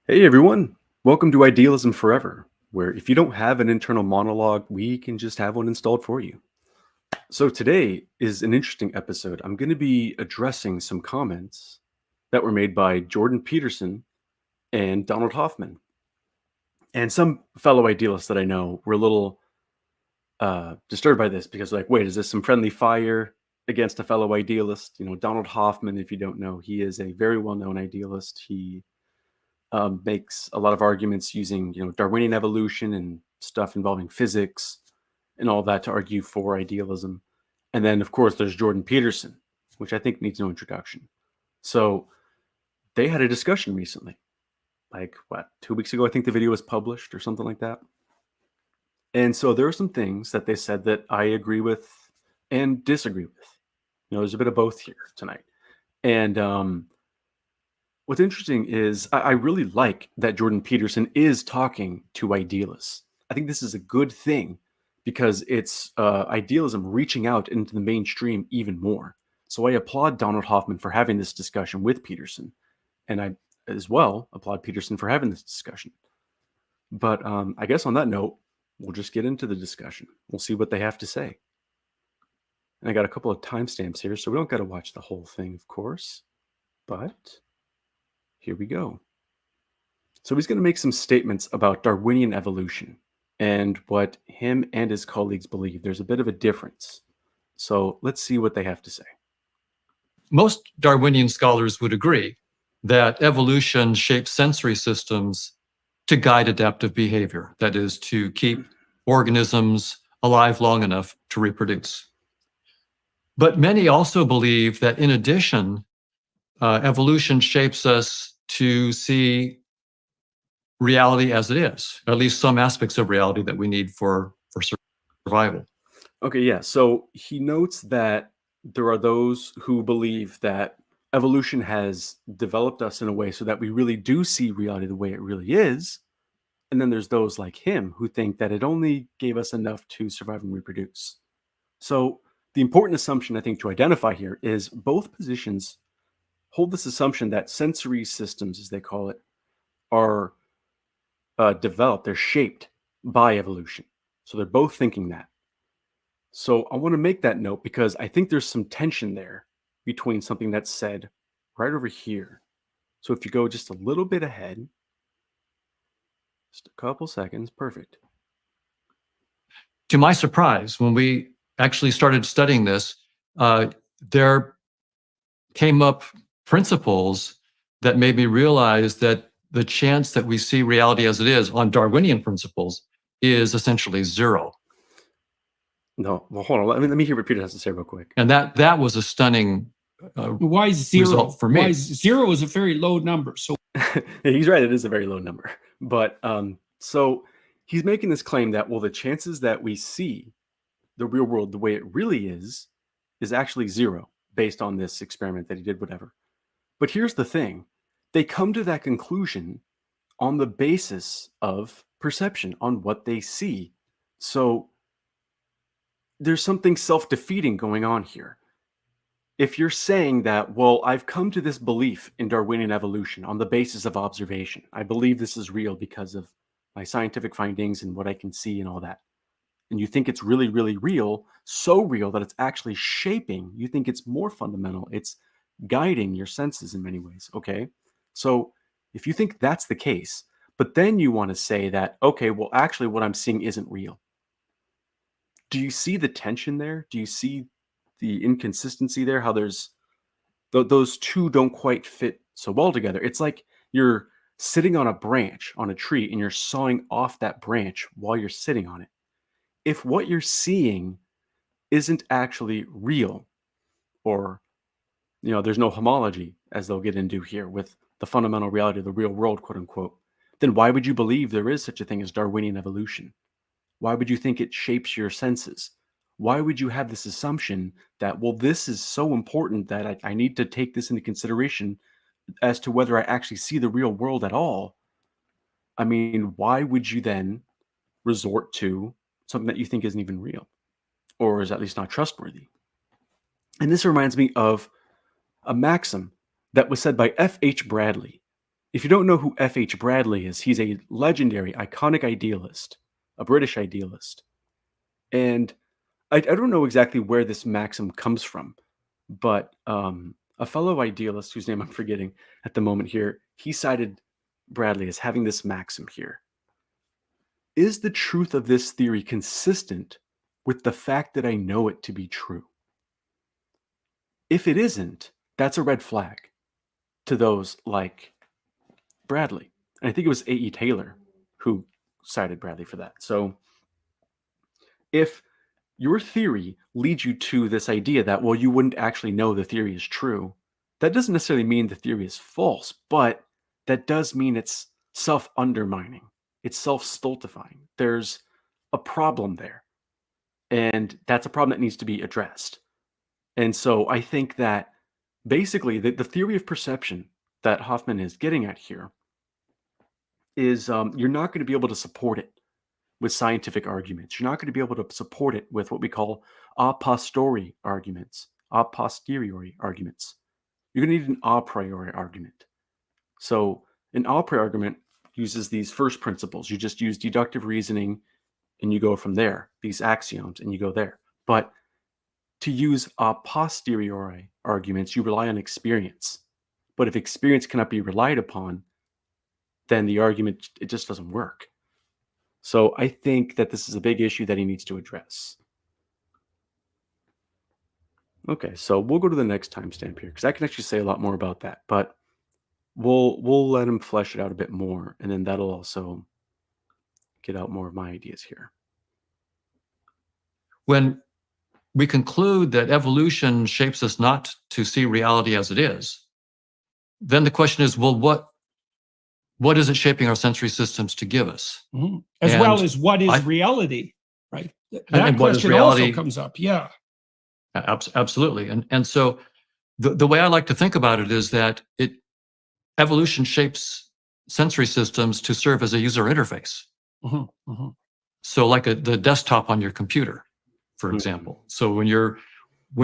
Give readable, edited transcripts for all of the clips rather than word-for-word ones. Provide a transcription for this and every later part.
Hey everyone, welcome to Idealism Forever, where if you don't have an internal monologue, we can just have one installed for you. So today is an interesting episode. I'm going to be addressing some comments that were made by Jordan Peterson and Donald Hoffman. And some fellow idealists that I know were a little disturbed by this because, like, wait, is this some friendly fire against a fellow idealist? Donald Hoffman, if you don't know, he is a very well known idealist. He makes a lot of arguments using Darwinian evolution and stuff involving physics and all that to argue for idealism. And then of course there's Jordan Peterson, which I think needs no introduction. So they had a discussion recently, like what, 2 weeks ago I think the video was published or something like that. And so there are some things that they said that I agree with and disagree with. There's a bit of both here tonight. And what's interesting is I really like that Jordan Peterson is talking to idealists. I think this is a good thing because it's idealism reaching out into the mainstream even more. So I applaud Donald Hoffman for having this discussion with Peterson, and I as well applaud Peterson for having this discussion. But I guess on that note, we'll just get into the discussion. We'll see what they have to say. And I got a couple of timestamps here, so we don't got to watch the whole thing, of course, but here we go. So he's going to make some statements about Darwinian evolution and what him and his colleagues believe. There's a bit of a difference. So let's see what they have to say. Most Darwinian scholars would agree that evolution shapes sensory systems to guide adaptive behavior, that is, to keep organisms alive long enough to reproduce. But many also believe that in addition, evolution shapes us to see reality as it is, or at least some aspects of reality that we need for survival. Okay, yeah. So he notes that there are those who believe that evolution has developed us in a way so that we really do see reality the way it really is. And then there's those like him who think that it only gave us enough to survive and reproduce. So the important assumption I think to identify here is both positions hold this assumption that sensory systems, as they call it, are developed, they're shaped by evolution. So they're both thinking that. So I want to make that note because I think there's some tension there between something that's said right over here. So if you go just a little bit ahead, just a couple seconds, perfect. To my surprise, when we actually started studying this, there came up principles that made me realize that the chance that we see reality as it is on Darwinian principles is essentially zero. No, well, hold on. Let me hear what Peter has to say real quick. And that was a stunning why zero? result for me. Why zero is a very low number. So he's right. It is a very low number. But so he's making this claim that, well, the chances that we see the real world the way it really is actually zero based on this experiment that he did, whatever. But here's the thing. They come to that conclusion on the basis of perception, on what they see. So there's something self-defeating going on here. If you're saying that, well, I've come to this belief in Darwinian evolution on the basis of observation, I believe this is real because of my scientific findings and what I can see and all that, and you think it's really, really real, so real that it's actually shaping, you think it's more fundamental, it's guiding your senses in many ways, okay? So if you think that's the case, but then you want to say that, okay, well, actually what I'm seeing isn't real. Do you see the tension there? Do you see the inconsistency there? How there's those two don't quite fit so well together. It's like you're sitting on a branch on a tree and you're sawing off that branch while you're sitting on it. If what you're seeing isn't actually real, or there's no homology, as they'll get into here with the fundamental reality of the real world, quote unquote, then why would you believe there is such a thing as Darwinian evolution? Why would you think it shapes your senses? Why would you have this assumption that, well, this is so important that I need to take this into consideration as to whether I actually see the real world at all? I mean, why would you then resort to something that you think isn't even real, or is at least not trustworthy? And this reminds me of a maxim that was said by F.H. Bradley. if you don't know who F.H. Bradley is, he's a legendary, iconic idealist, a British idealist. And I don't know exactly where this maxim comes from, but a fellow idealist whose name I'm forgetting at the moment here, he cited Bradley as having this maxim here. Is the truth of this theory consistent with the fact that I know it to be true? If it isn't, that's a red flag to those like Bradley. And I think it was A.E. Taylor who cited Bradley for that. So if your theory leads you to this idea that, well, you wouldn't actually know the theory is true, that doesn't necessarily mean the theory is false, but that does mean it's self-undermining. It's self-stultifying. There's a problem there. And that's a problem that needs to be addressed. And so I think that basically the theory of perception that Hoffman is getting at here is you're not going to be able to support it with scientific arguments. You're not going to be able to support it with what we call a posteriori arguments. A posteriori arguments. You're going to need an a priori argument. So an a priori argument uses these first principles. You just use deductive reasoning and you go from there, these axioms, and you go there. But to use a posteriori arguments, you rely on experience. But if experience cannot be relied upon, then the argument, it just doesn't work. So I think that this is a big issue that he needs to address. Okay, so we'll go to the next timestamp here because I can actually say a lot more about that, but we'll let him flesh it out a bit more, and then that'll also get out more of my ideas here. When we conclude that evolution shapes us not to see reality as it is, then the question is, well, what is it shaping our sensory systems to give us? Mm-hmm. As well as what is reality, right? That question also comes up. Yeah. Absolutely. And so the way I like to think about it is that evolution shapes sensory systems to serve as a user interface. Mm-hmm. Mm-hmm. So like the desktop on your computer, for example. So when you're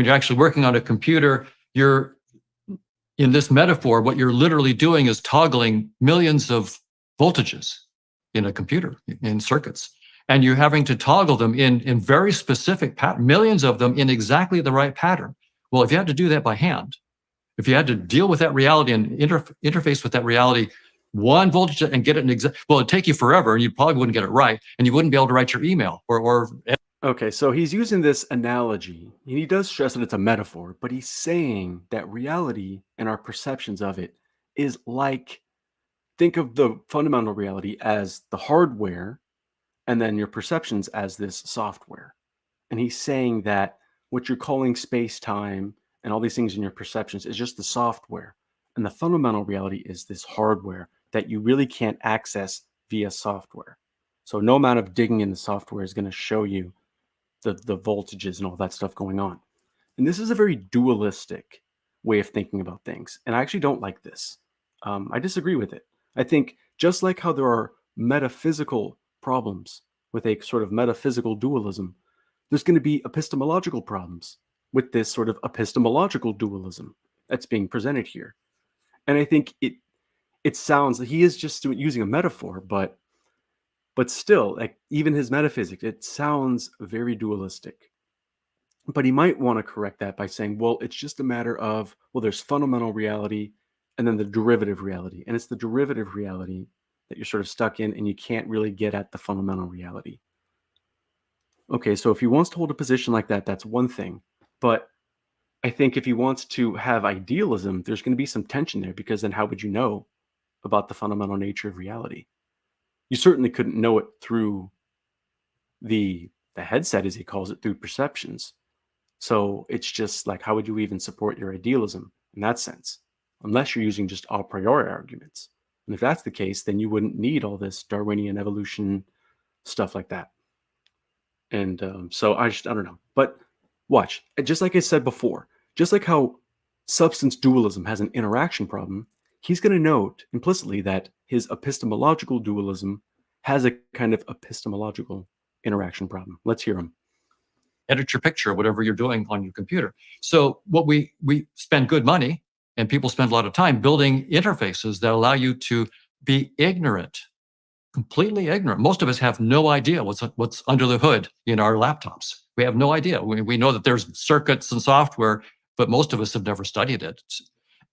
actually working on a computer, you're in this metaphor, what you're literally doing is toggling millions of voltages in a computer, in circuits. And you're having to toggle them in very specific patterns, millions of them in exactly the right pattern. Well, if you had to do that by hand, if you had to deal with that reality and interface with that reality, one voltage and get it well, it'd take you forever and you probably wouldn't get it right. And you wouldn't be able to write your email or Okay, so he's using this analogy, and he does stress that it's a metaphor, but he's saying that reality and our perceptions of it is like, think of the fundamental reality as the hardware, and then your perceptions as this software. And he's saying that what you're calling space-time and all these things in your perceptions is just the software, and the fundamental reality is this hardware that you really can't access via software. So no amount of digging in the software is going to show you the voltages and all that stuff going on. And this is a very dualistic way of thinking about things. And I actually don't like this. I disagree with it. I think just like how there are metaphysical problems with a sort of metaphysical dualism, there's going to be epistemological problems with this sort of epistemological dualism that's being presented here. And I think it sounds, he is just using a metaphor, but still, like even his metaphysics, it sounds very dualistic. But he might want to correct that by saying, well, it's just a matter of, well, there's fundamental reality and then the derivative reality. And it's the derivative reality that you're sort of stuck in and you can't really get at the fundamental reality. Okay, so if he wants to hold a position like that, that's one thing. But I think if he wants to have idealism, there's going to be some tension there, because then how would you know about the fundamental nature of reality? You certainly couldn't know it through the headset, as he calls it, through perceptions. So it's just like, how would you even support your idealism in that sense? Unless you're using just a priori arguments. And if that's the case, then you wouldn't need all this Darwinian evolution stuff like that. And so I don't know. But watch, just like I said before, just like how substance dualism has an interaction problem, he's going to note implicitly that his epistemological dualism has a kind of epistemological interaction problem. Let's hear him. Edit your picture, whatever you're doing on your computer. So what we spend good money And people spend a lot of time building interfaces that allow you to be ignorant, completely ignorant. Most of us have no idea what's under the hood in our laptops. We have no idea. We know that there's circuits and software, but most of us have never studied it.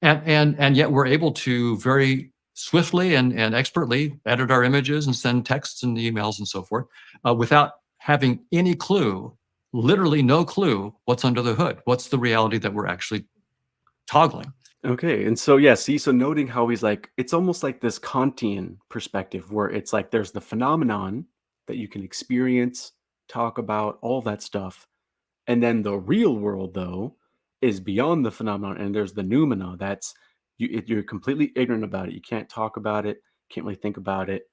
And yet we're able to very swiftly and expertly edit our images and send texts and emails and so forth without having any clue, literally no clue, what's under the hood. What's the reality that we're actually toggling? Okay, and so yeah, see, so noting how he's like, it's almost like this Kantian perspective where it's like there's the phenomenon that you can experience, talk about, all that stuff, and then the real world though is beyond the phenomenon, and there's the noumena. That's you're completely ignorant about it. You can't talk about it, can't really think about it,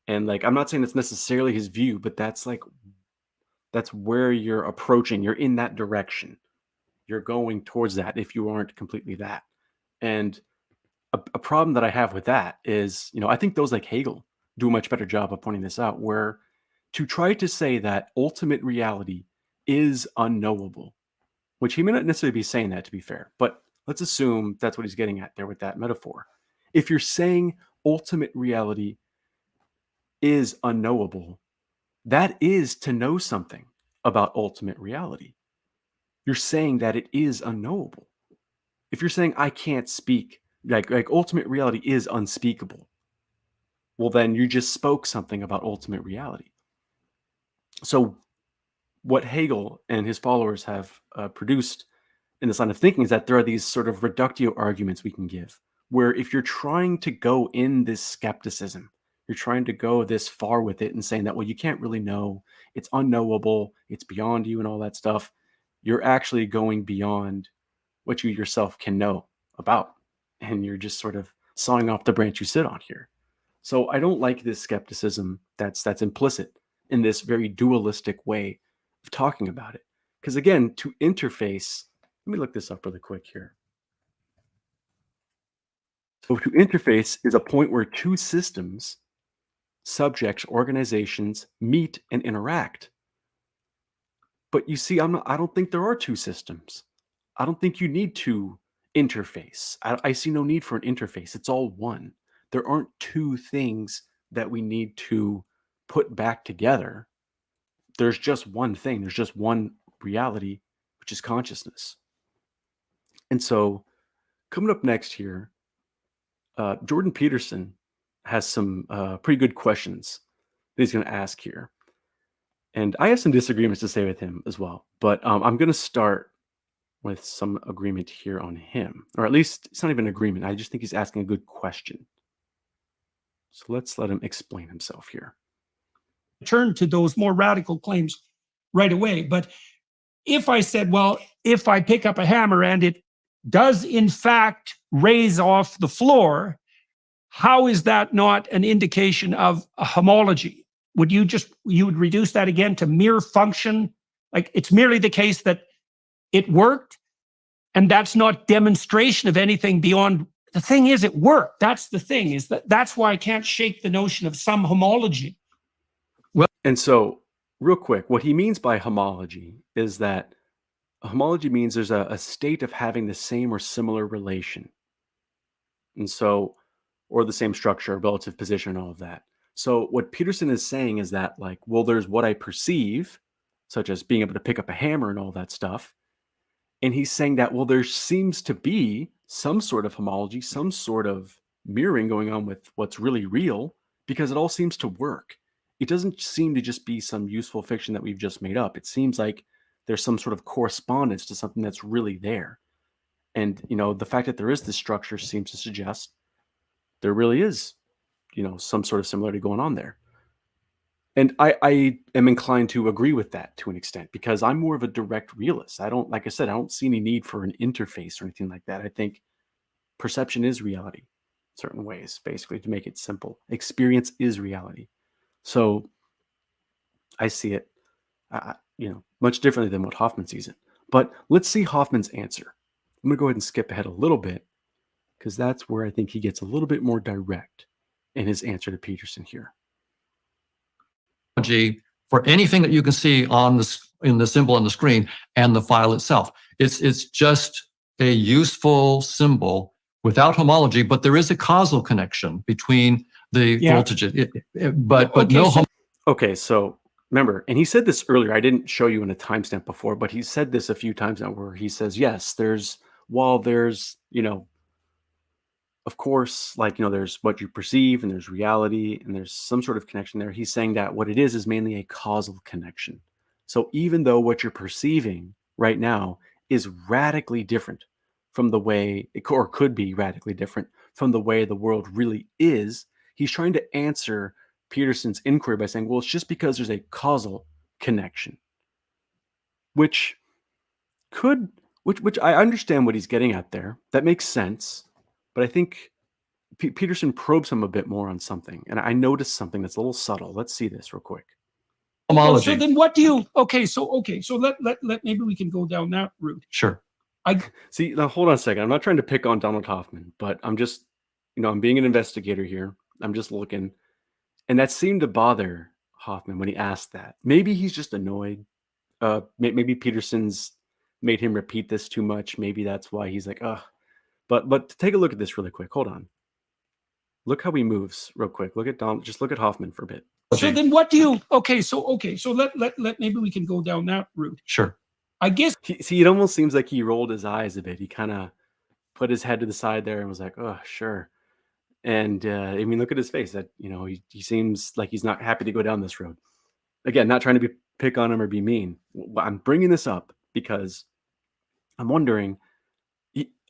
and like I'm not saying it's necessarily his view, but that's where you're approaching. You're in that direction. You're going towards that if you aren't completely that. And a problem that I have with that is, I think those like Hegel do a much better job of pointing this out, where to try to say that ultimate reality is unknowable, which he may not necessarily be saying that, to be fair, but let's assume that's what he's getting at there with that metaphor. If you're saying ultimate reality is unknowable, that is to know something about ultimate reality. You're saying that it is unknowable. If you're saying I can't speak, like ultimate reality is unspeakable, well then you just spoke something about ultimate reality. So what Hegel and his followers have produced in this line of thinking is that there are these sort of reductio arguments we can give, where if you're trying to go in this skepticism, you're trying to go this far with it and saying that, well, you can't really know, it's unknowable, it's beyond you and all that stuff, you're actually going beyond what you yourself can know about. And you're just sort of sawing off the branch you sit on here. So I don't like this skepticism that's implicit in this very dualistic way of talking about it. Because again, to interface, let me look this up really quick here. So to interface is a point where two systems, subjects, organizations meet and interact. But you see, I don't think there are two systems. I don't think you need to interface. I see no need for an interface. It's all one. There aren't two things that we need to put back together. There's just one thing. There's just one reality, which is consciousness. And so coming up next here, Jordan Peterson has some pretty good questions that he's going to ask here. And I have some disagreements to say with him as well. But I'm going to start with some agreement here on him. Or at least it's not even agreement. I just think he's asking a good question. So let's let him explain himself here. Turn to those more radical claims right away. But if I said, well, if I pick up a hammer and it does in fact raise off the floor, how is that not an indication of a homology? You would reduce that again to mere function? Like it's merely the case that it worked, and that's not demonstration of anything beyond. The thing is, it worked. That's the thing, is that's why I can't shake the notion of some homology. Well, and so real quick, what he means by homology is that a homology means there's a state of having the same or similar relation. And so, or the same structure, relative position, all of that. So what Peterson is saying is that, like, well, there's what I perceive, such as being able to pick up a hammer and all that stuff. And he's saying that, well, there seems to be some sort of homology, some sort of mirroring going on with what's really real, because it all seems to work. It doesn't seem to just be some useful fiction that we've just made up. It seems like there's some sort of correspondence to something that's really there. And, the fact that there is this structure seems to suggest there really is, some sort of similarity going on there. And I am inclined to agree with that to an extent, because I'm more of a direct realist. Like I said, I don't see any need for an interface or anything like that. I think perception is reality in certain ways, basically, to make it simple. Experience is reality. So I see it, much differently than what Hoffman sees it. But let's see Hoffman's answer. I'm going to go ahead and skip ahead a little bit, because that's where I think he gets a little bit more direct in his answer to Peterson here. For anything that you can see in the symbol on the screen and the file itself, it's just a useful symbol without homology, but there is a causal connection between the Yeah. voltages. But Okay, no so- Okay, so remember, and he said this earlier. I didn't show you in a timestamp before, but he said this a few times now where he says, yes, while there's, of course, like, there's what you perceive and there's reality and there's some sort of connection there. He's saying that what it is mainly a causal connection. So even though what you're perceiving right now is radically different from the way or could be radically different from the way the world really is, he's trying to answer Peterson's inquiry by saying, well, it's just because there's a causal connection, which could, which I understand what he's getting at there. That makes sense. But I think Peterson probes him a bit more on something, and I noticed something that's a little subtle. Let's see this real quick. homology. So then what do you, so let maybe we can go down that route. Sure. See, now hold on a second. I'm not trying to pick on Donald Hoffman, but I'm just, I'm being an investigator here. I'm just looking, and that seemed to bother Hoffman when he asked that. Maybe he's just annoyed. Maybe Peterson's made him repeat this too much. Maybe that's why he's like, ugh. But take a look at this really quick. Hold on. Look how he moves real quick. Look at Donald. Just look at Hoffman for a bit. So then what do you, so let maybe we can go down that route. Sure. I guess See, it almost seems like he rolled his eyes a bit. He kind of put his head to the side there and was like, oh, sure. And I mean, look at his face. That he seems like he's not happy to go down this road. Again, not trying to pick on him or be mean. I'm bringing this up because I'm wondering,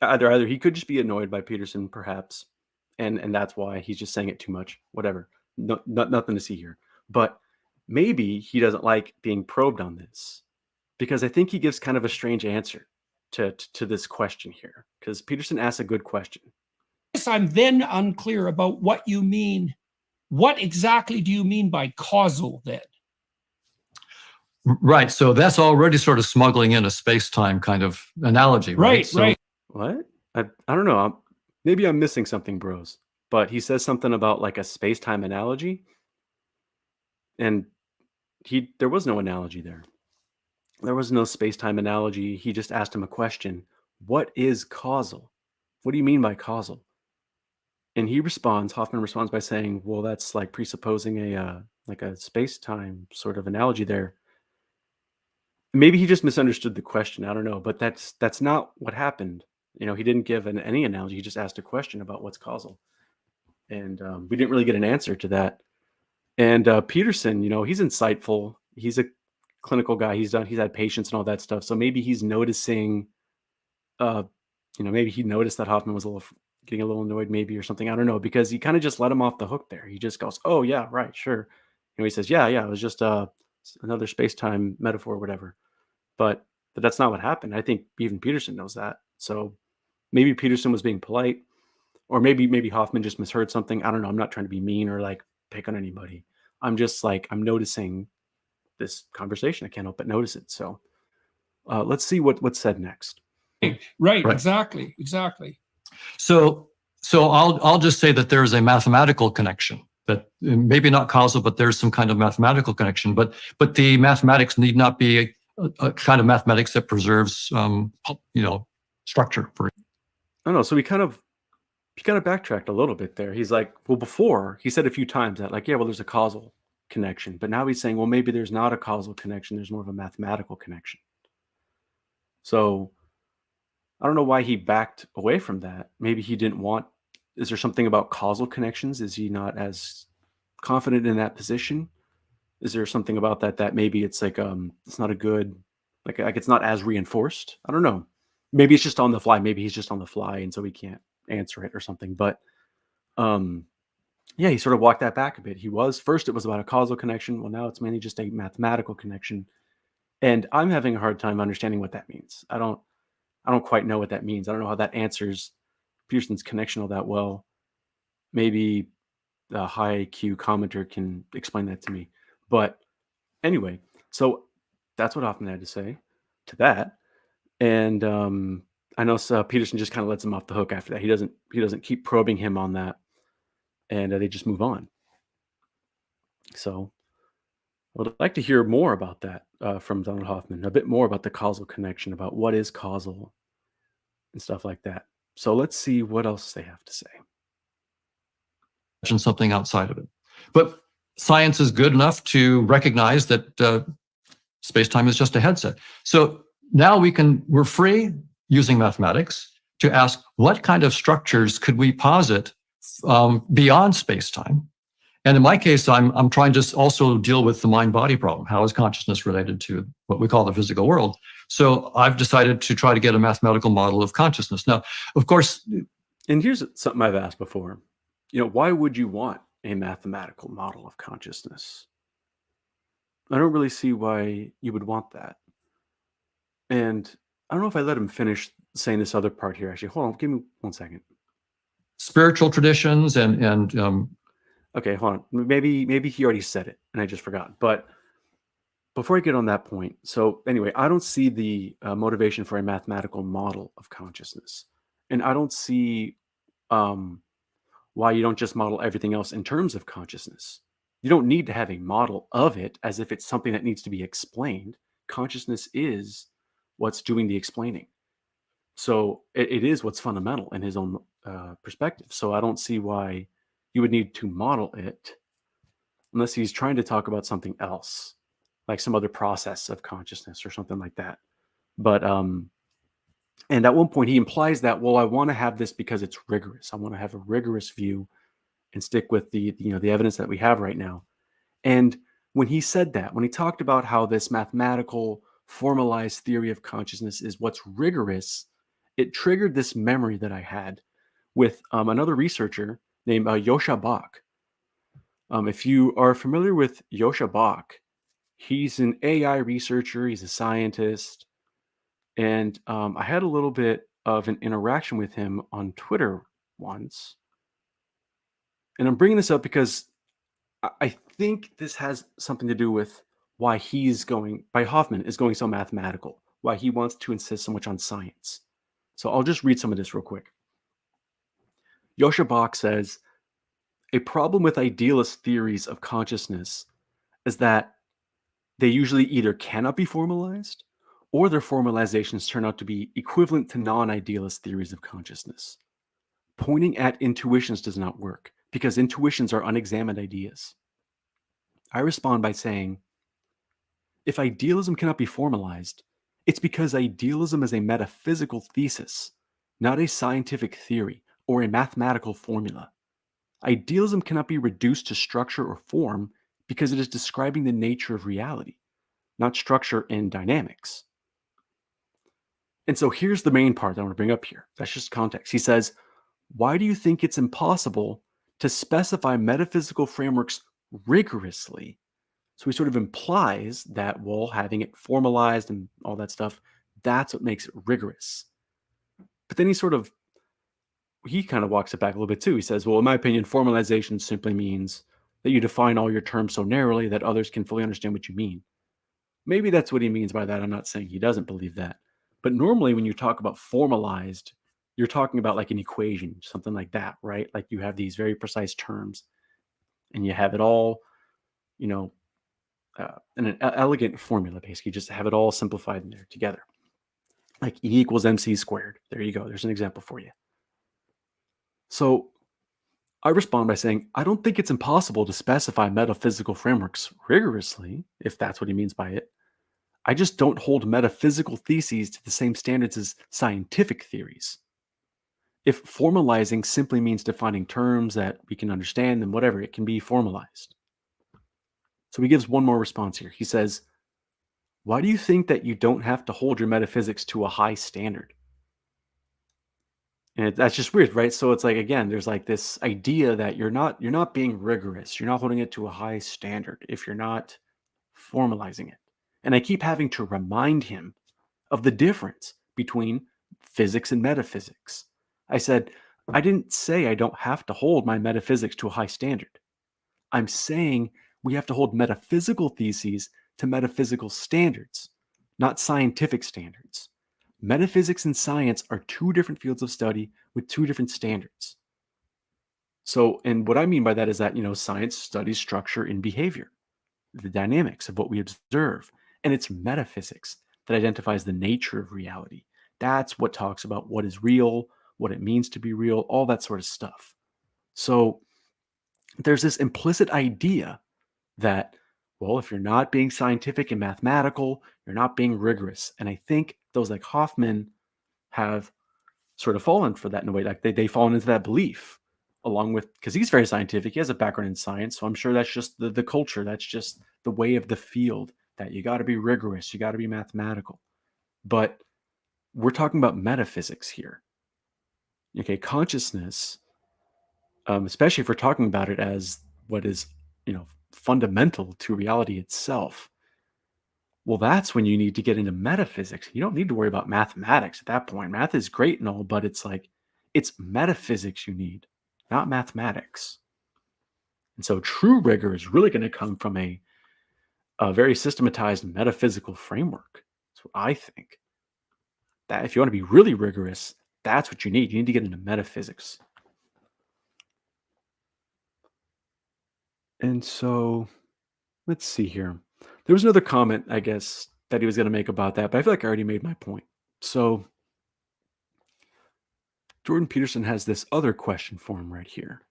either he could just be annoyed by Peterson, perhaps, and that's why he's just saying it too much. Whatever, nothing to see here. But maybe he doesn't like being probed on this, because I think he gives kind of a strange answer to this question here. Because Peterson asks a good question. I'm then unclear about what you mean. What exactly do you mean by causal then? Right. So that's already sort of smuggling in a space-time kind of analogy, right? Right. What? I don't know. Maybe I'm missing something, bros. But he says something about like a space-time analogy, and there was no analogy there. There was no space-time analogy. He just asked him a question. What is causal? What do you mean by causal? And Hoffman responds by saying, well, that's like presupposing a space-time sort of analogy there. Maybe he just misunderstood the question. I don't know, but that's not what happened. He didn't give any analogy. He just asked a question about what's causal. And we didn't really get an answer to that. And Peterson, he's insightful. He's a clinical guy. He's had patients and all that stuff. So maybe he's noticing, maybe he noticed that Hoffman was getting a little annoyed, maybe, or something. I don't know, because he kind of just let him off the hook there. He just goes, "Oh yeah, right, sure." He says, "Yeah, it was just another space-time metaphor, or whatever." But that's not what happened. I think even Peterson knows that. So maybe Peterson was being polite, or maybe Hoffman just misheard something. I don't know. I'm not trying to be mean or like pick on anybody. I'm just like, I'm noticing this conversation. I can't help but notice it. So let's see what's said next. Right. Exactly. So I'll just say that there is a mathematical connection, that maybe not causal, but there's some kind of mathematical connection. But the mathematics need not be a kind of mathematics that preserves structure. I don't know. So he kind of backtracked a little bit there. He's like, well, before he said a few times that, like, yeah, well, there's a causal connection, but now he's saying, well, maybe there's not a causal connection. There's more of a mathematical connection. So I don't know why he backed away from that. Maybe he didn't want. Is there something about causal connections? Is he not as confident in that position? Is there something about that maybe it's like it's not a good, like it's not as reinforced? I don't know. Maybe it's just on the fly. Maybe he's just on the fly, and so he can't answer it or something. But yeah, he sort of walked that back a bit. First it was about a causal connection. Well, now it's mainly just a mathematical connection, and I'm having a hard time understanding what that means. I don't quite know what that means. I don't know how that answers Peterson's connection all that well. Maybe the high IQ commenter can explain that to me. But anyway, so that's what Hoffman had to say to that. And I know Peterson just kind of lets him off the hook after that. He doesn't keep probing him on that, and they just move on. So I would like to hear more about that from Donald Hoffman, a bit more about the causal connection, about what is causal, and stuff like that. So let's see what else they have to say. Imagine something outside of it. But science is good enough to recognize that space-time is just a headset. So now we're free using mathematics to ask what kind of structures could we posit beyond space-time. And in my case, I'm trying to also deal with the mind-body problem. How is consciousness related to what we call the physical world? So I've decided to try to get a mathematical model of consciousness. Now, of course, and here's something I've asked before. Why would you want a mathematical model of consciousness? I don't really see why you would want that. And I don't know if I let him finish saying this other part here. Actually, hold on. Give me 1 second. Spiritual traditions and okay, hold on. Maybe he already said it and I just forgot. But before I get on that point, so anyway, I don't see the motivation for a mathematical model of consciousness, and I don't see why you don't just model everything else in terms of consciousness. You don't need to have a model of it as if it's something that needs to be explained. Consciousness is what's doing the explaining. So it is what's fundamental in his own perspective. So I don't see why you would need to model it unless he's trying to talk about something else, like some other process of consciousness or something like that. But and at one point he implies that, well, I want to have this because it's rigorous. I want to have a rigorous view and stick with the evidence that we have right now. And when he said that, when he talked about how this mathematical formalized theory of consciousness is what's rigorous, it triggered this memory that I had with another researcher named Joshca Bach. If you are familiar with Joshca Bach, he's an AI researcher, he's a scientist, and I had a little bit of an interaction with him on Twitter once. And I'm bringing this up because I think this has something to do with why Hoffman is going so mathematical, why he wants to insist so much on science. So I'll just read some of this real quick. Joshca Bach says, a problem with idealist theories of consciousness is that they usually either cannot be formalized or their formalizations turn out to be equivalent to non-idealist theories of consciousness. Pointing at intuitions does not work because intuitions are unexamined ideas. I respond by saying, if idealism cannot be formalized, it's because idealism is a metaphysical thesis, not a scientific theory or a mathematical formula. Idealism cannot be reduced to structure or form because it is describing the nature of reality, not structure and dynamics. And so here's the main part that I want to bring up here. That's just context. He says, why do you think it's impossible to specify metaphysical frameworks rigorously? So he sort of implies that, well, having it formalized and all that stuff, that's what makes it rigorous. But then he kind of walks it back a little bit too. He says, well, in my opinion, formalization simply means that you define all your terms so narrowly that others can fully understand what you mean. Maybe that's what he means by that. I'm not saying he doesn't believe that. But normally when you talk about formalized, you're talking about like an equation, something like that, right? Like you have these very precise terms and you have it all, in an elegant formula, basically, just to have it all simplified in there together. Like E equals MC squared. There you go. There's an example for you. So I respond by saying, I don't think it's impossible to specify metaphysical frameworks rigorously, if that's what he means by it. I just don't hold metaphysical theses to the same standards as scientific theories. If formalizing simply means defining terms that we can understand, then whatever, it can be formalized. So he gives one more response here. He says, why do you think that you don't have to hold your metaphysics to a high standard? And that's just weird, right? So it's like, again, there's like this idea that you're not being rigorous. You're not holding it to a high standard if you're not formalizing it. And I keep having to remind him of the difference between physics and metaphysics. I said, I didn't say I don't have to hold my metaphysics to a high standard. I'm saying we have to hold metaphysical theses to metaphysical standards, not scientific standards. Metaphysics and science are two different fields of study with two different standards. So, and what I mean by that is that, science studies structure in behavior, the dynamics of what we observe, and it's metaphysics that identifies the nature of reality, That's what talks about what is real, what it means to be real, all that sort of stuff. So there's this implicit idea that, well, if you're not being scientific and mathematical, you're not being rigorous. And I think those like Hoffman have sort of fallen for that in a way. Like they've fallen into that belief along with, because he's very scientific. He has a background in science. So I'm sure that's just the culture. That's just the way of the field, that you got to be rigorous. You got to be mathematical. But we're talking about metaphysics here. Okay, consciousness, especially if we're talking about it as what is, fundamental to reality itself. Well, that's when you need to get into metaphysics. You don't need to worry about mathematics at that point. Math is great and all, but it's like, it's metaphysics you need, not mathematics. And so true rigor is really going to come from a very systematized metaphysical framework. That's what I think. That if you want to be really rigorous, that's what you need. You need to get into metaphysics. And so let's see here. There was another comment, I guess, that he was going to make about that, but I feel like I already made my point. So Jordan Peterson has this other question for him right here.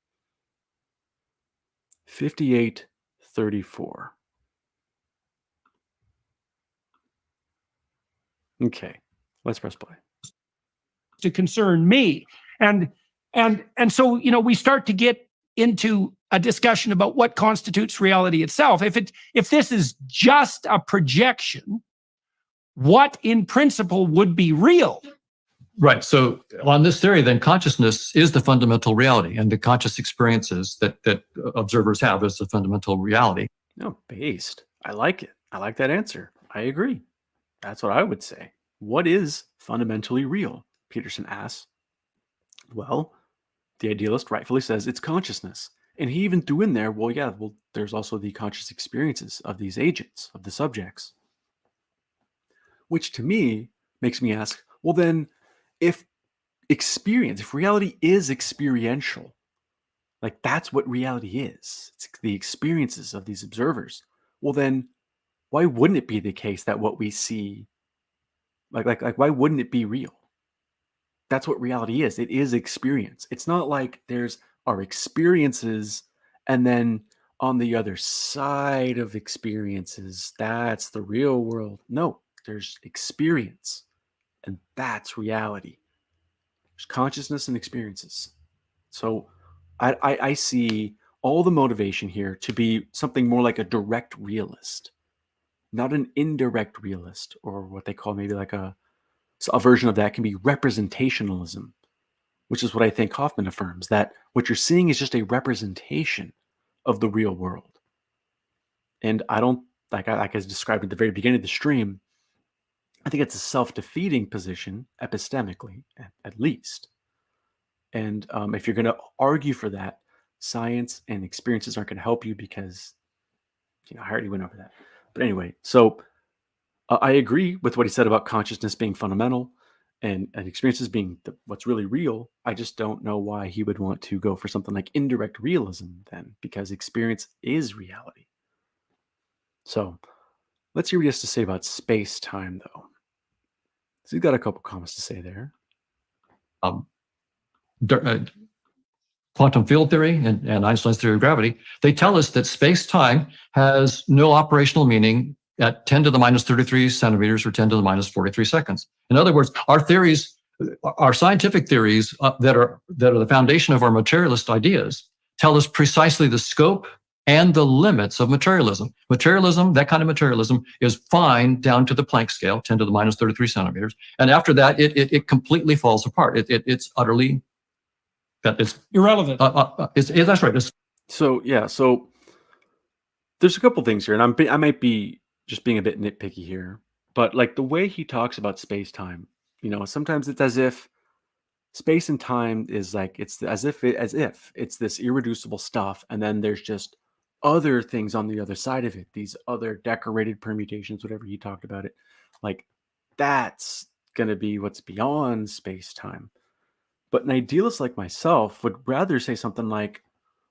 5834. Okay, let's press play. To concern me. And so, we start to get into a discussion about what constitutes reality itself. If this is just a projection, what in principle would be real? Right. So on this theory, then consciousness is the fundamental reality, and the conscious experiences that observers have is the fundamental reality. No, based. I like it. I like that answer. I agree. That's what I would say. What is fundamentally real? Peterson asks. Well, the idealist rightfully says it's consciousness. And he even threw in there, there's also the conscious experiences of these agents, of the subjects. Which to me makes me ask, well then, if reality is experiential, like that's what reality is, it's the experiences of these observers, well then, why wouldn't it be the case that what we see, like why wouldn't it be real? That's what reality is. It is experience. It's not like there's our experiences and then on the other side of experiences, that's the real world. No, there's experience and that's reality. There's consciousness and experiences. So I see all the motivation here to be something more like a direct realist, not an indirect realist, or what they call maybe like a version of that can be representationalism, which is what I think Hoffman affirms, that what you're seeing is just a representation of the real world. And I don't, like I described at the very beginning of the stream, I think it's a self-defeating position, epistemically, at least. And if you're going to argue for that, science and experiences aren't going to help you because, I already went over that. But anyway, so I agree with what he said about consciousness being fundamental and experiences being what's really real. I just don't know why he would want to go for something like indirect realism then, because experience is reality. So let's hear what he has to say about space-time, though. So he's got a couple comments to say there. Quantum field theory and Einstein's theory of gravity, they tell us that space-time has no operational meaning at 10 to the minus 33 centimeters or 10 to the minus 43 seconds. In other words, our theories, our scientific theories that are the foundation of our materialist ideas, tell us precisely the scope and the limits of materialism. Materialism, that kind of materialism, is fine down to the Planck scale, 10 to the minus 33 centimeters. And after that, it completely falls apart. It's utterly, it's irrelevant. That's right. So there's a couple things here, and I might be just being a bit nitpicky here, but like the way he talks about space-time, sometimes it's as if space and time is like, it's as if it's this irreducible stuff, and then there's just other things on the other side of it, these other decorated permutations, whatever he talked about it, like that's going to be what's beyond space-time. But an idealist like myself would rather say something like,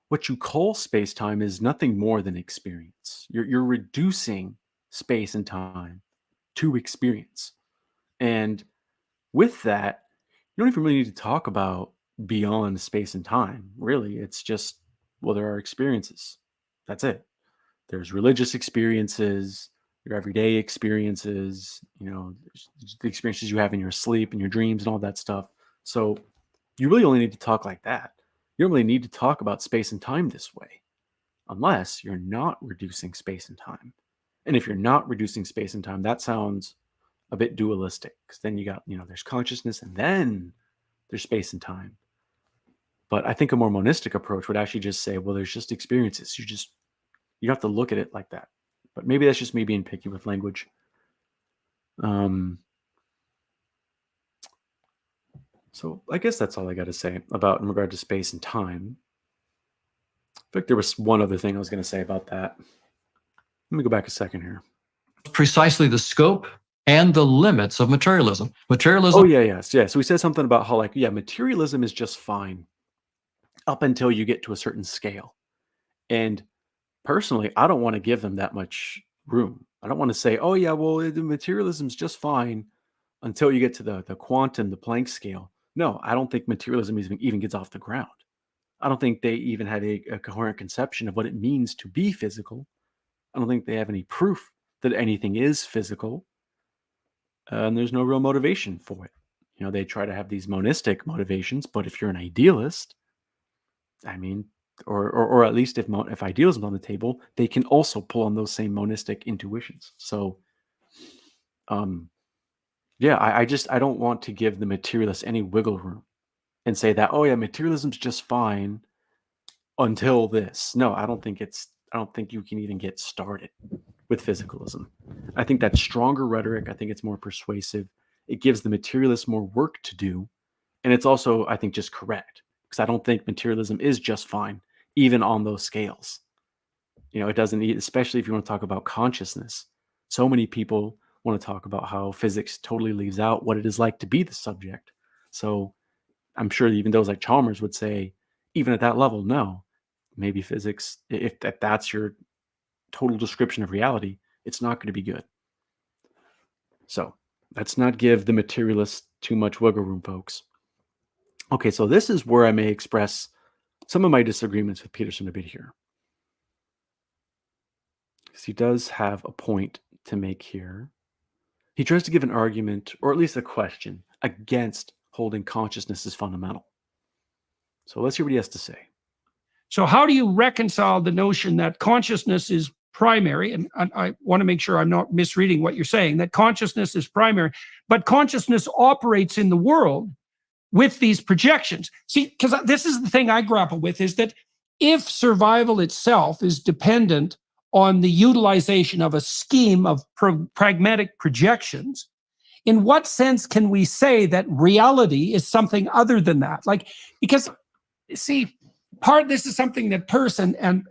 what you call space-time is nothing more than experience. You're reducing space and time to experience. And with that, you don't even really need to talk about beyond space and time. Really, it's just, well, there are experiences. That's it. There's religious experiences, your everyday experiences, there's the experiences you have in your sleep and your dreams and all that stuff. So you really only need to talk like that. You don't really need to talk about space and time this way, unless you're not reducing space and time. And if you're not reducing space and time, that sounds a bit dualistic, because then you got, there's consciousness and then there's space and time. But I think a more monistic approach would actually just say, well, there's just experiences. You have to look at it like that. But maybe that's just me being picky with language. So I guess that's all I got to say about in regard to space and time. I think there was one other thing I was going to say about that. Let me go back a second here. Precisely the scope and the limits of materialism. Materialism. Oh, yeah. So we said something about how, materialism is just fine up until you get to a certain scale. And personally, I don't want to give them that much room. I don't want to say, oh, yeah, well, the materialism is just fine until you get to the quantum, the Planck scale. No, I don't think materialism even gets off the ground. I don't think they even have a coherent conception of what it means to be physical. I don't think they have any proof that anything is physical. And there's no real motivation for it. They try to have these monistic motivations, but if you're an idealist, I mean, or at least if idealism is on the table, they can also pull on those same monistic intuitions. So, yeah, I don't want to give the materialists any wiggle room and say that, oh yeah, materialism's just fine until this. No, I don't think you can even get started with physicalism. I think that's stronger rhetoric. I think it's more persuasive. It gives the materialists more work to do. And it's also, I think, just correct, because I don't think materialism is just fine, even on those scales. It doesn't need, especially if you want to talk about consciousness. So many people want to talk about how physics totally leaves out what it is like to be the subject. So I'm sure even those like Chalmers would say, even at that level, no, maybe physics, if that's your total description of reality, it's not going to be good. So let's not give the materialists too much wiggle room, folks. Okay, so this is where I may express some of my disagreements with Peterson a bit here, because he does have a point to make here. He tries to give an argument, or at least a question, against holding consciousness as fundamental. So let's hear what he has to say. So how do you reconcile the notion that consciousness is primary? And I want to make sure I'm not misreading what you're saying, that consciousness is primary, but consciousness operates in the world with these projections. See, because this is the thing I grapple with, is that if survival itself is dependent on the utilization of a scheme of pragmatic projections, in what sense can we say that reality is something other than that? Because, see, this is something that Peterson and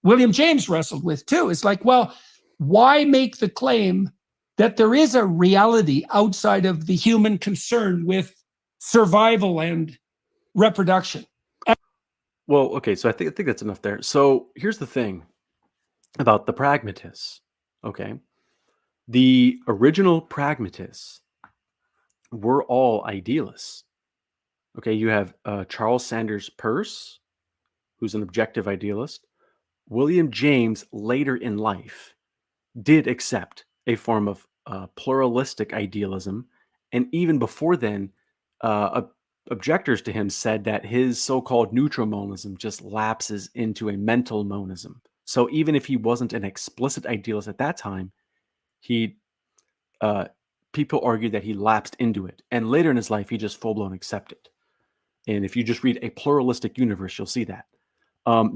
William James wrestled with too. It's like, well, why make the claim that there is a reality outside of the human concern with survival and reproduction? Well, okay, so I think that's enough there. So here's the thing about the pragmatists. Okay, the original pragmatists were all idealists. Okay, you have Charles Sanders Peirce, who's an objective idealist. William James, later in life, did accept a form of pluralistic idealism. And even before then, objectors to him said that his so-called neutral monism just lapses into a mental monism. So even if he wasn't an explicit idealist at that time, people argued that he lapsed into it. And later in his life, he just full-blown accepted. And if you just read A Pluralistic Universe, you'll see that.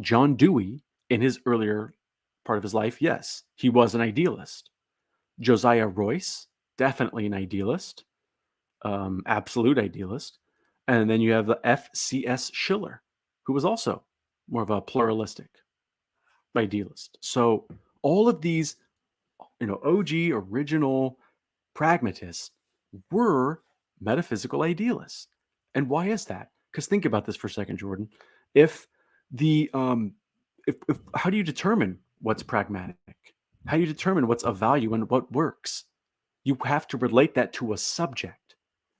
John Dewey, in his earlier part of his life, yes, he was an idealist. Josiah Royce, definitely an idealist, absolute idealist. And then you have the F.C.S. Schiller, who was also more of a pluralistic idealist. So all of these, OG original pragmatists were metaphysical idealists. And why is that? Because think about this for a second, Jordan. If how do you determine what's pragmatic? How do you determine what's of value and what works? you have to relate that to a subject.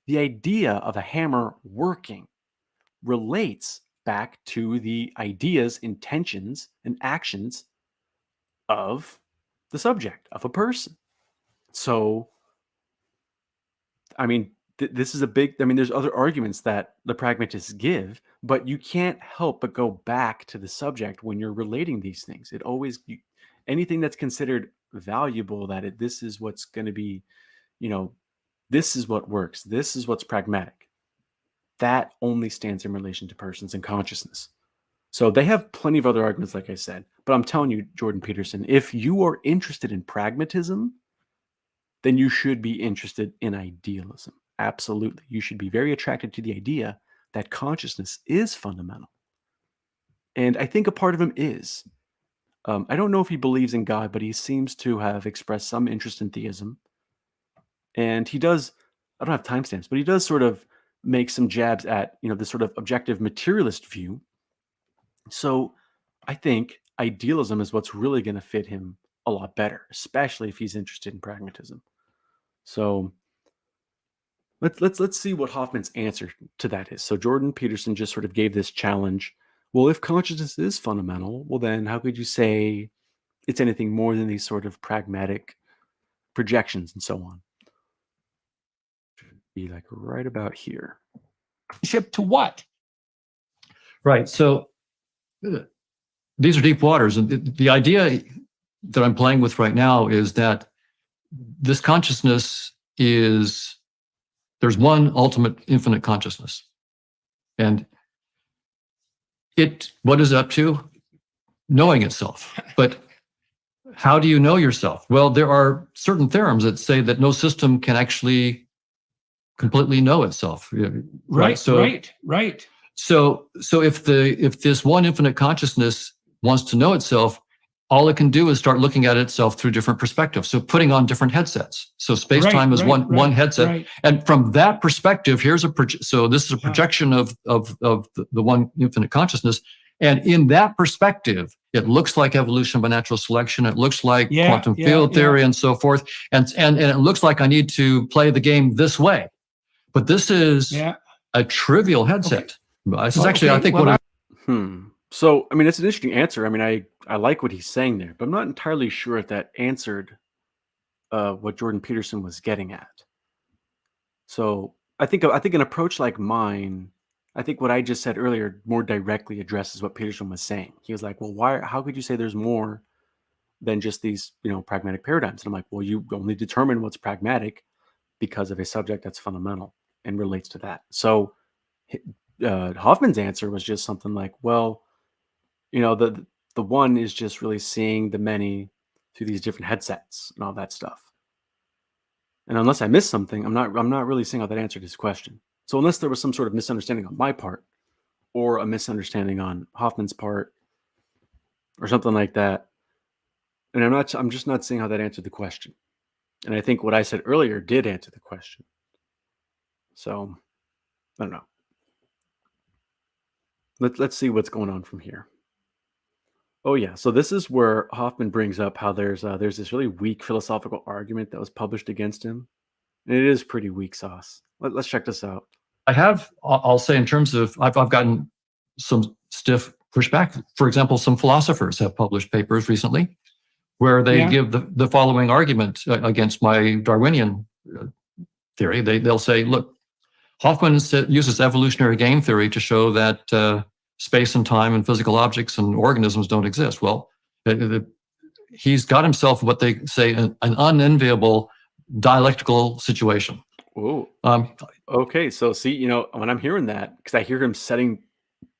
The idea of a hammer working relates back to the ideas, intentions, and actions of the subject, of a person. So, I mean, this is a big, I mean, there's other arguments that the pragmatists give, but you can't help but go back to the subject when you're relating these things. It always, anything that's considered valuable, that this is what's going to be, this is what works, this is what's pragmatic, that only stands in relation to persons and consciousness. So they have plenty of other arguments, like I said, but I'm telling you, Jordan Peterson, if you are interested in pragmatism, then you should be interested in idealism. Absolutely. You should be very attracted to the idea that consciousness is fundamental. And I think a part of him is. I don't know if he believes in God, but he seems to have expressed some interest in theism. And he does, I don't have timestamps, but he does sort of make some jabs at, this sort of objective materialist view. So I think idealism is what's really going to fit him a lot better, especially if he's interested in pragmatism. So let's see what Hoffman's answer to that is. So Jordan Peterson just sort of gave this challenge. Well, if consciousness is fundamental, well then how could you say it's anything more than these sort of pragmatic projections and so on? Should be like right about here. To what? Right. So these are deep waters. And the idea that I'm playing with right now is that this consciousness there's one ultimate infinite consciousness. And what is it up to? Knowing itself. But how do you know yourself? Well, there are certain theorems that say that no system can actually completely know itself. Right. So if this one infinite consciousness wants to know itself, all it can do is start looking at itself through different perspectives. So putting on different headsets. So space-time is one headset. Right. And from that perspective, so this is a projection of the one infinite consciousness. And in that perspective, it looks like evolution by natural selection. It looks like quantum field theory and so forth. And it looks like I need to play the game this way. But this is a trivial headset. Okay. This is actually, I think, So, I mean, it's an interesting answer. I mean, I like what he's saying there, but I'm not entirely sure if that answered what Jordan Peterson was getting at. So I think an approach like mine, I think what I just said earlier more directly addresses what Peterson was saying. He was like, well, how could you say there's more than just these, pragmatic paradigms? And I'm like, well, you only determine what's pragmatic because of a subject that's fundamental and relates to that. So Hoffman's answer was just something like, well, the one is just really seeing the many through these different headsets and all that stuff. And unless I missed something, I'm not really seeing how that answered his question. So unless there was some sort of misunderstanding on my part or a misunderstanding on Hoffman's part or something like that, and I'm just not seeing how that answered the question. And I think what I said earlier did answer the question. So I don't know. Let's see what's going on from here. Oh yeah, so this is where Hoffman brings up how there's this really weak philosophical argument that was published against him, and it is pretty weak sauce. Let's check this out. I'll say in terms of, I've gotten some stiff pushback. For example, some philosophers have published papers recently where they give the following argument against my Darwinian theory. They'll say, look, Hoffman uses evolutionary game theory to show that space and time and physical objects and organisms don't exist. Well, he's got himself what they say an unenviable dialectical situation. Whoa. Okay, so see, when I'm hearing that, because I hear him setting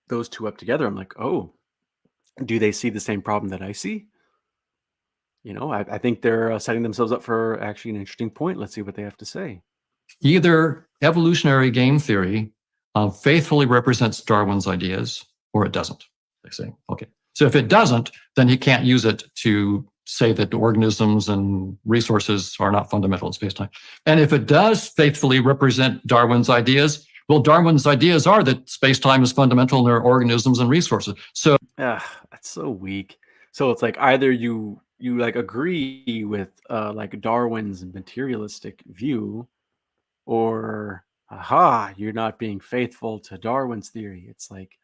those two up together, I'm like, oh, do they see the same problem that I see? I think they're setting themselves up for actually an interesting point. Let's see what they have to say. Either evolutionary game theory faithfully represents Darwin's ideas, or it doesn't. They say, okay. So if it doesn't, then he can't use it to say that the organisms and resources are not fundamental in space-time. And if it does faithfully represent Darwin's ideas, well, Darwin's ideas are that space-time is fundamental in their organisms and resources. So that's so weak. So it's like either you you like agree with like Darwin's materialistic view, or aha, you're not being faithful to Darwin's theory. It's like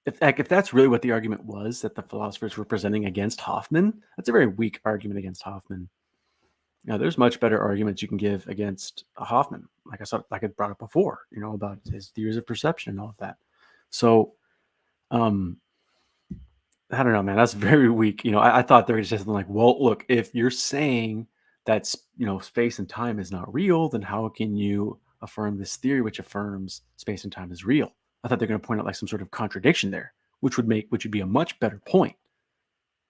if that's really what the argument was that the philosophers were presenting against Hoffman, that's a very weak argument against Hoffman. Now, there's much better arguments you can give against Hoffman, like I brought up before, about his theories of perception and all of that. So, um, I don't know, man. That's very weak. I thought they were going to say something like, "Well, look, if you're saying that space and time is not real, then how can you affirm this theory which affirms space and time is real?" I thought they're going to point out like some sort of contradiction there, which would be a much better point.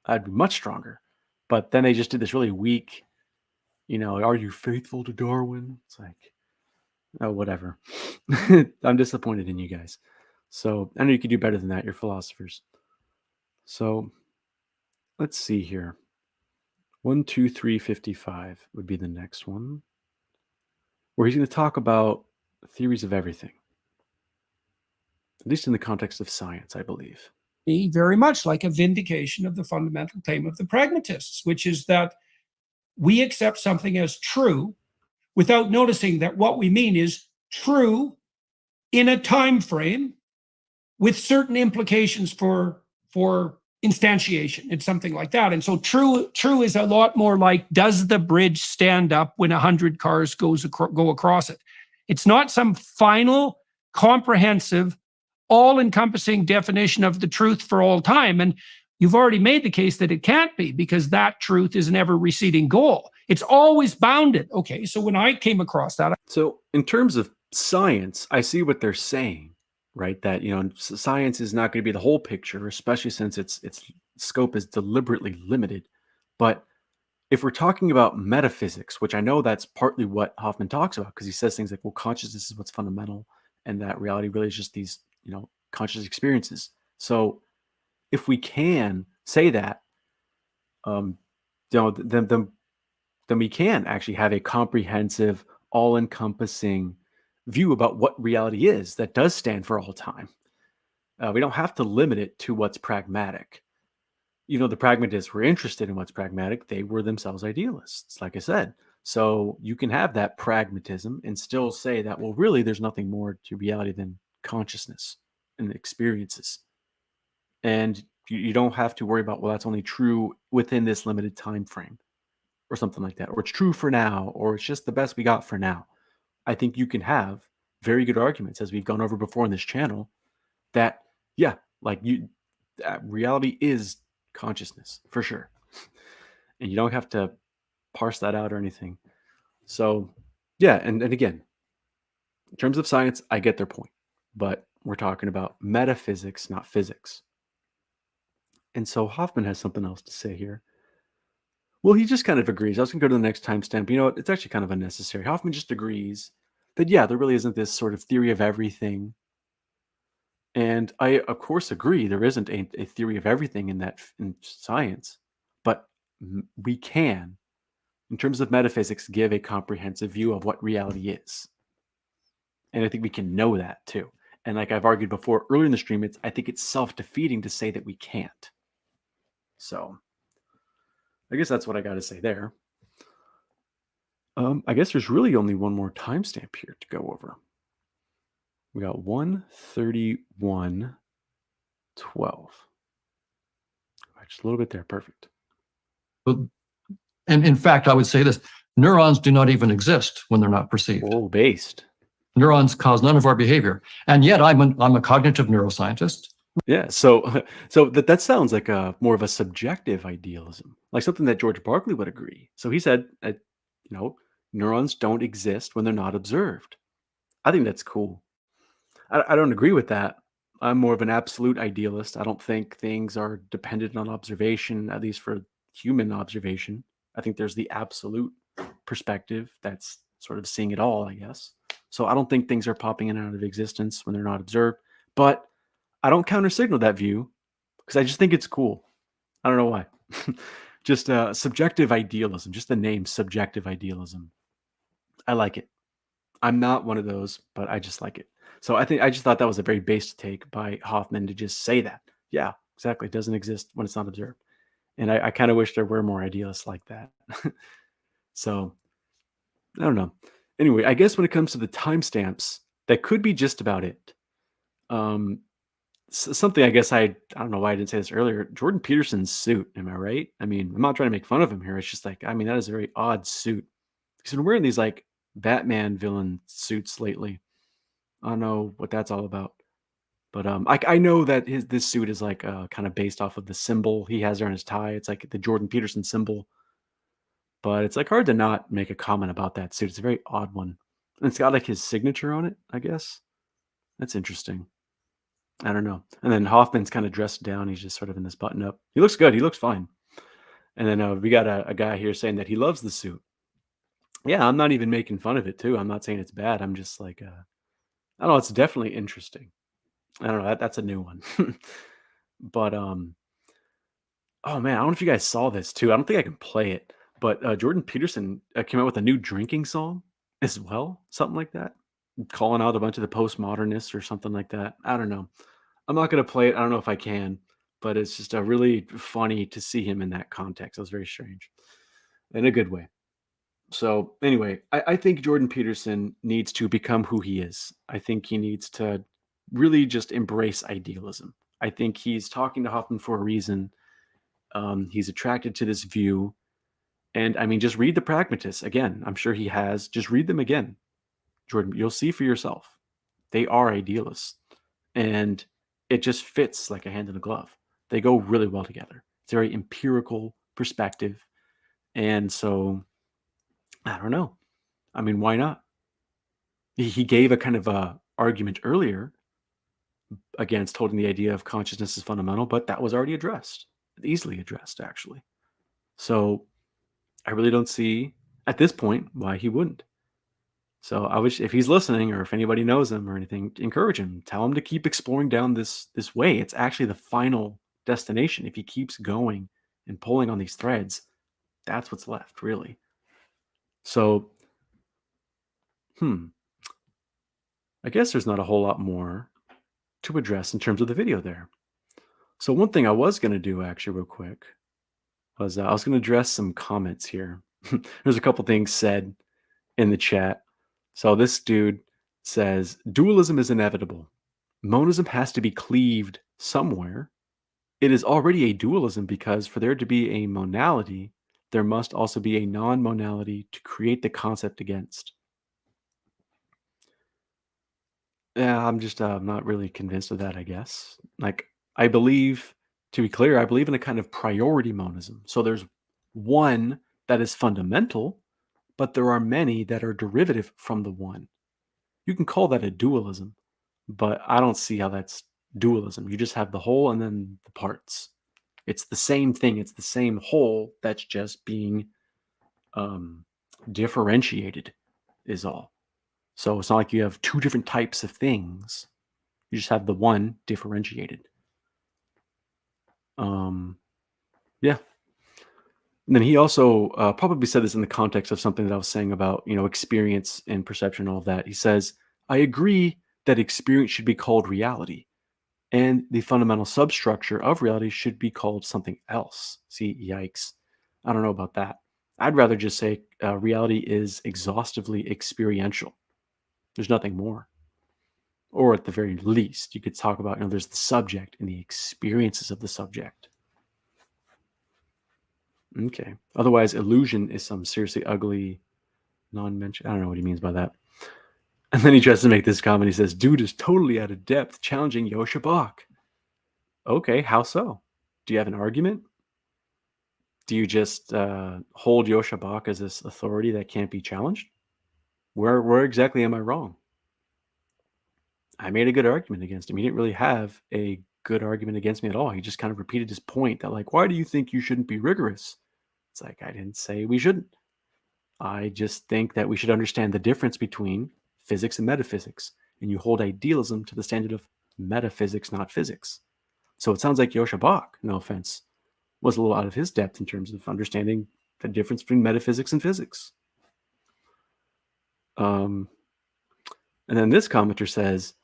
I'd be much stronger. But then they just did this really weak, are you faithful to Darwin? It's like, oh, whatever. I'm disappointed in you guys. So I know you could do better than that. You're philosophers. So let's see here. 1, 2, 3, 55 would be the next one, where he's going to talk about theories of everything, at least in the context of science, I believe. Be very much like a vindication of the fundamental claim of the pragmatists, which is that we accept something as true without noticing that what we mean is true in a time frame with certain implications for instantiation. It's something like that. And so true is a lot more like, does the bridge stand up when 100 cars go across it? It's not some final, comprehensive, all-encompassing definition of the truth for all time. And you've already made the case that it can't be, because that truth is an ever-receding goal. It's always bounded. Okay, so when I came across that... So in terms of science, I see what they're saying, right? That, science is not going to be the whole picture, especially since its scope is deliberately limited. But if we're talking about metaphysics, which I know that's partly what Hoffman talks about, because he says things like, well, consciousness is what's fundamental, and that reality really is just these, conscious experiences. So if we can say that, then we can actually have a comprehensive, all-encompassing view about what reality is that does stand for all time. We don't have to limit it to what's pragmatic. The pragmatists were interested in what's pragmatic. They were themselves idealists, like I said. So you can have that pragmatism and still say that, well, really, there's nothing more to reality than consciousness and experiences. And you don't have to worry about, well, that's only true within this limited time frame or something like that, or it's true for now, or it's just the best we got for now. I think you can have very good arguments, as we've gone over before on this channel, that, yeah, reality is consciousness for sure. And you don't have to parse that out or anything. So, yeah, and again, in terms of science, I get their point, but we're talking about metaphysics, not physics. And so Hoffman has something else to say here. Well, he just kind of agrees. I was going to go to the next timestamp. You know what? It's actually kind of unnecessary. Hoffman just agrees that, yeah, there really isn't this sort of theory of everything. And I, of course, agree there isn't a theory of everything in science, but we can, in terms of metaphysics, give a comprehensive view of what reality is. And I think we can know that too. And like I've argued before earlier in the stream, I think it's self-defeating to say that we can't. So I guess that's what I got to say there. I guess there's really only one more timestamp here to go over. We got 1:31:12. Just a little bit there. Perfect. And in fact, I would say this: neurons do not even exist when they're not perceived. Oh, based. Neurons cause none of our behavior, and yet I'm a cognitive neuroscientist. Yeah, so that sounds like more of a subjective idealism, like something that George Berkeley would agree. So he said, neurons don't exist when they're not observed. I think that's cool. I don't agree with that. I'm more of an absolute idealist. I don't think things are dependent on observation, at least for human observation. I think there's the absolute perspective that's sort of seeing it all, I guess. So I don't think things are popping in and out of existence when they're not observed. But I don't counter-signal that view because I just think it's cool. I don't know why. Just subjective idealism, just the name subjective idealism. I like it. I'm not one of those, but I just like it. So I just thought that was a very base take by Hoffman to just say that. Yeah, exactly. It doesn't exist when it's not observed. And I kind of wish there were more idealists like that. So I don't know. Anyway, I guess when it comes to the timestamps, that could be just about it. Um, something I guess I don't know why I didn't say this earlier. Jordan Peterson's suit, am I right? I mean, I'm not trying to make fun of him here. It's just like, I mean, that is a very odd suit. He's been wearing these like Batman villain suits lately. I don't know what that's all about. But I know that this suit is like kind of based off of the symbol he has there on his tie. It's like the Jordan Peterson symbol. But it's like hard to not make a comment about that suit. It's a very odd one. And it's got like his signature on it, I guess. That's interesting. I don't know. And then Hoffman's kind of dressed down. He's just sort of in this button up. He looks good. He looks fine. And then we got a guy here saying that he loves the suit. Yeah, I'm not even making fun of it too. I'm not saying it's bad. I'm just like, I don't know. It's definitely interesting. I don't know. That's a new one. But oh man, I don't know if you guys saw this too. I don't think I can play it. But Jordan Peterson came out with a new drinking song as well, something like that, calling out a bunch of the postmodernists or something like that. I don't know. I'm not gonna play it. I don't know if I can, but it's just really funny to see him in that context. It was very strange, in a good way. So anyway, I think Jordan Peterson needs to become who he is. I think he needs to really just embrace idealism. I think he's talking to Hoffman for a reason. He's attracted to this view. And I mean, just read the pragmatists again. I'm sure he has. Just read them again, Jordan. You'll see for yourself. They are idealists. And it just fits like a hand in a glove. They go really well together. It's a very empirical perspective. And so, I don't know. I mean, why not? He gave a kind of a argument earlier against holding the idea of consciousness is fundamental, but that was already addressed, easily addressed, actually. So I really don't see at this point why he wouldn't. So I wish if he's listening or if anybody knows him or anything, encourage him. Tell him to keep exploring down this way. It's actually the final destination. If he keeps going and pulling on these threads, that's what's left, really. So, I guess there's not a whole lot more to address in terms of the video there. So one thing I was going to do actually real quick was I was going to address some comments here. There's a couple things said in the chat. So this dude says, dualism is inevitable. Monism has to be cleaved somewhere. It is already a dualism because for there to be a monality, there must also be a non-monality to create the concept against. Yeah, I'm just not really convinced of that, I guess. Like, I believe, to be clear, I believe in a kind of priority monism. So there's one that is fundamental, but there are many that are derivative from the one. You can call that a dualism, but I don't see how that's dualism. You just have the whole and then the parts. It's the same thing. It's the same whole that's just being differentiated is all. So it's not like you have two different types of things. You just have the one differentiated. Yeah. And then he also probably said this in the context of something that I was saying about, experience and perception, all of that. He says, I agree that experience should be called reality, and the fundamental substructure of reality should be called something else. See, yikes. I don't know about that. I'd rather just say reality is exhaustively experiential. There's nothing more. Or at the very least, you could talk about, there's the subject and the experiences of the subject. Okay. Otherwise, illusion is some seriously ugly non-mention. I don't know what he means by that. And then he tries to make this comment. He says, dude is totally out of depth, challenging Joshca Bach. Okay, how so? Do you have an argument? Do you just hold Joshca Bach as this authority that can't be challenged? Where exactly am I wrong? I made a good argument against him. He didn't really have a good argument against me at all. He just kind of repeated his point that, like, why do you think you shouldn't be rigorous? It's like, I didn't say we shouldn't. I just think that we should understand the difference between physics and metaphysics. And you hold idealism to the standard of metaphysics, not physics. So it sounds like Joshca Bach, no offense, was a little out of his depth in terms of understanding the difference between metaphysics and physics. And then this commenter says,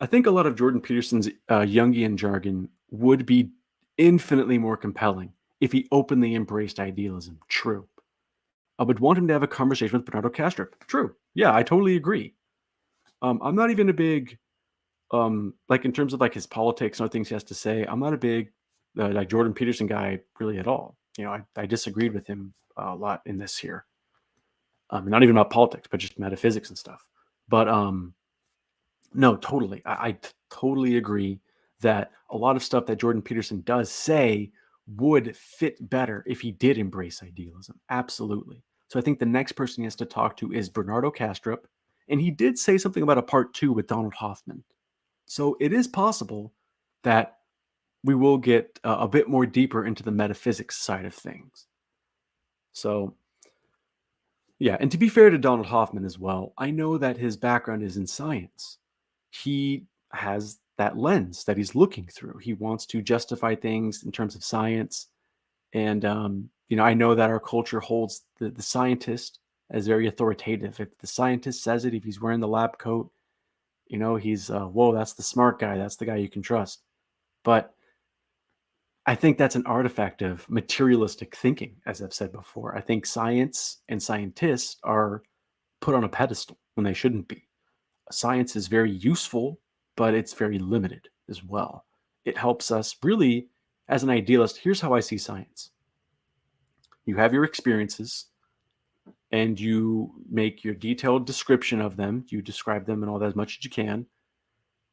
I think a lot of Jordan Peterson's Jungian jargon would be infinitely more compelling if he openly embraced idealism. True. I would want him to have a conversation with Bernardo Castro. True. Yeah, I totally agree. I'm not even a big, like in terms of like his politics and other things he has to say, I'm not a big like Jordan Peterson guy really at all. I disagreed with him a lot in this here. Not even about politics, but just metaphysics and stuff. But no, totally. I totally agree that a lot of stuff that Jordan Peterson does say would fit better if he did embrace idealism. Absolutely. So I think the next person he has to talk to is Bernardo Kastrup. And he did say something about a part 2 with Donald Hoffman. So it is possible that we will get a bit more deeper into the metaphysics side of things. So, yeah. And to be fair to Donald Hoffman as well, I know that his background is in science. He has that lens that he's looking through. He wants to justify things in terms of science. And, I know that our culture holds the scientist as very authoritative. If the scientist says it, if he's wearing the lab coat, he's, whoa, that's the smart guy. That's the guy you can trust. But I think that's an artifact of materialistic thinking, as I've said before. I think science and scientists are put on a pedestal when they shouldn't be. Science is very useful, but it's very limited as well. It helps us really, as an idealist, here's how I see science. You have your experiences and you make your detailed description of them. You describe them and all that as much as you can.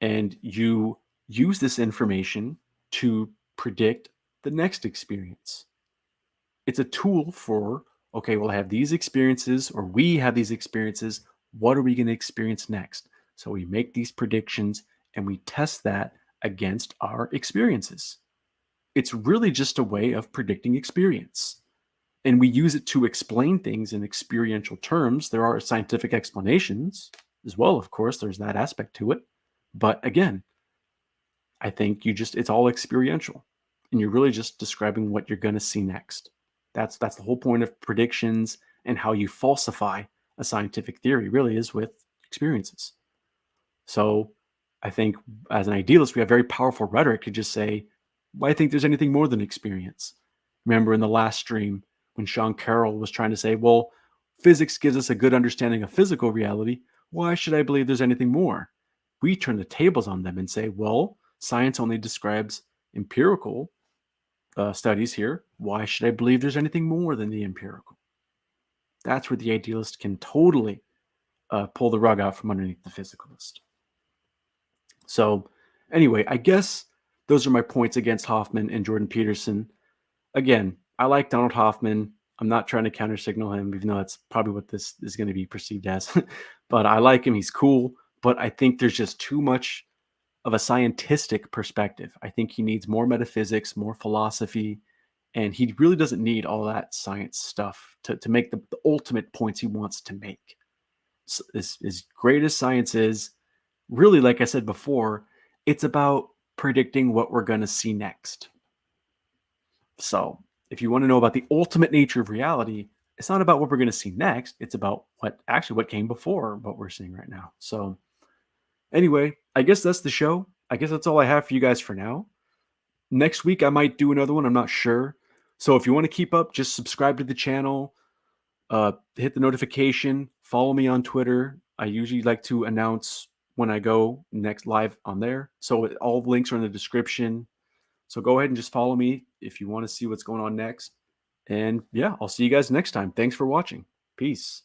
And you use this information to predict the next experience. It's a tool for, okay, well, I have these experiences, or we have these experiences. What are we going to experience next? So we make these predictions and we test that against our experiences. It's really just a way of predicting experience. And we use it to explain things in experiential terms. There are scientific explanations as well, of course, there's that aspect to it. But again, I think it's all experiential. And you're really just describing what you're going to see next. That's the whole point of predictions, and how you falsify a scientific theory really is with experiences. So I think as an idealist, we have very powerful rhetoric to just say, well, I think there's anything more than experience. Remember in the last stream when Sean Carroll was trying to say, well, physics gives us a good understanding of physical reality. Why should I believe there's anything more? We turn the tables on them and say, well, science only describes empirical studies here. Why should I believe there's anything more than the empirical? That's where the idealist can totally pull the rug out from underneath the physicalist. So anyway, I guess those are my points against Hoffman and Jordan Peterson. Again, I like Donald Hoffman. I'm not trying to counter-signal him, even though that's probably what this is going to be perceived as. But I like him. He's cool. But I think there's just too much of a scientific perspective. I think he needs more metaphysics, more philosophy, and he really doesn't need all that science stuff to make the ultimate points he wants to make. So as great as science is, really, like I said before, it's about predicting what we're going to see next. So if you want to know about the ultimate nature of reality, it's not about what we're going to see next. It's about what came before what we're seeing right now. So anyway, I guess that's the show. I guess that's all I have for you guys for now. Next week, I might do another one. I'm not sure. So if you want to keep up, just subscribe to the channel, hit the notification, follow me on Twitter. I usually like to announce when I go next live on there. So all the links are in the description. So go ahead and just follow me if you want to see what's going on next. And yeah, I'll see you guys next time. Thanks for watching. Peace.